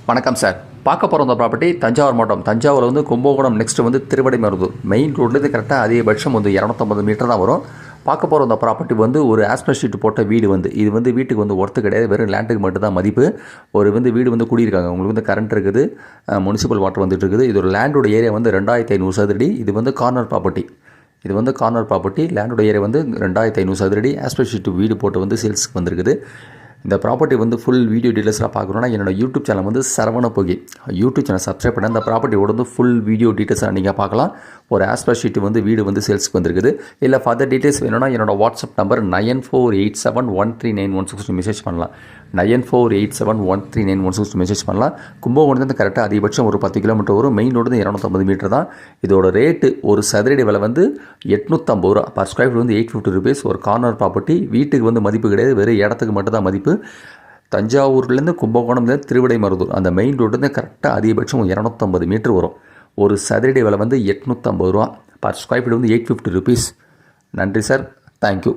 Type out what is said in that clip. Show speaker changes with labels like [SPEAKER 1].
[SPEAKER 1] வணக்கம் சார். பார்க்க போகிற இந்த ப்ராப்பர்ட்டி தஞ்சாவூர் மாவட்டம். தஞ்சாவூரில் வந்து கும்பகோணம், நெக்ஸ்ட்டு வந்து திருவடைமருதூர். மெயின் ரோட்லேருந்து கரெக்டாக அதிகபட்சம் வந்து 250 மீட்டர் தான் வரும். பார்க்க போகிற இந்த ப்ராப்பர்ட்டி வந்து ஒரு ஆஸ்பெக்ட் ஷீட் போட்ட வீடு இது வந்து வீட்டுக்கு வந்து ஒர்த்து கிடையாது, வெறும் லேண்டுக்கு மட்டும் தான் மதிப்பு. வீடு வந்து குடியிருக்காங்க. உங்களுக்கு வந்து கரண்ட் இருக்குது, முனிசிபல் வாட்டர் வந்துட்டு இருக்குது. இது ஒரு லேண்டோட ஏரியா வந்து 2500 சதுரடி. இது வந்து கார்னர் ப்ராப்பர்ட்டி. லேண்டோட ஏரியா வந்து 2500 சதுரடி. ஆஸ்பெக்ட் ஷீட் வீடு போட்டு வந்து சேல்ஸுக்கு வந்திருக்குது. இந்த ப்ராப்பர்ட்டி வந்து ஃபுல் வீடியோ டீட்டெயில்ஸ்லாம் பார்க்கணுன்னா என்னோடய யூடியூப் சேனல் வந்து சரவணபோகி யூடியூப் சேனல் சப்ஸ்கிரைப் பண்ண இந்த ப்ராப்பர்ட்டியோட வந்து ஃபுல் வீடியோ டீட்டெயில்ஸாக நீங்கள் பார்க்கலாம். ஒரு ஆஸ்பெக்ட் ஷீட் வந்து வீடு வந்து சேல்ஸுக்கு வந்திருக்குது. இல்லை ஃபர்தர் டீட்டெயில்ஸ் வேணும்னா என்னோட வாட்ஸ்அப் நம்பர் 9487139162 மெசேஜ் பண்ணலாம். 9487139162 மெசேஜ் பண்ணலாம். கும்பகோணத்துலேருந்து கரெக்டாக அதிகபட்சம் ஒரு 10 கிலோமீட்டர் வரும். மெயின் ரோடு 250 மீட்டர் தான். இதோட ரேட்டு ஒரு சதுரடி விலை வந்து 850 ரூபா. பர் ஸ்கொயர் ஃபீட் வந்து 850 ருபீஸ். ஒரு கார்னர் ப்ராப்பர்ட்டி. வீட்டுக்கு வந்து மதிப்பு கிடையாது, வெறும் இடத்துக்கு மட்டும் தான் மதிப்பு. தஞ்சாவூர்லேருந்து கும்பகோணம்லேருந்து திருவிடைமருதூர் அந்த மெயின் ரோடுலேருந்து கரெக்டாக அதிகபட்சம் 250 மீட்டர் வரும். ஒரு சதுரடி விலை வந்து 850 ரூபா. பர் ஸ்கொயர் ஃபீட் வந்து 850 ருபீஸ். நன்றி சார். தேங்க்யூ.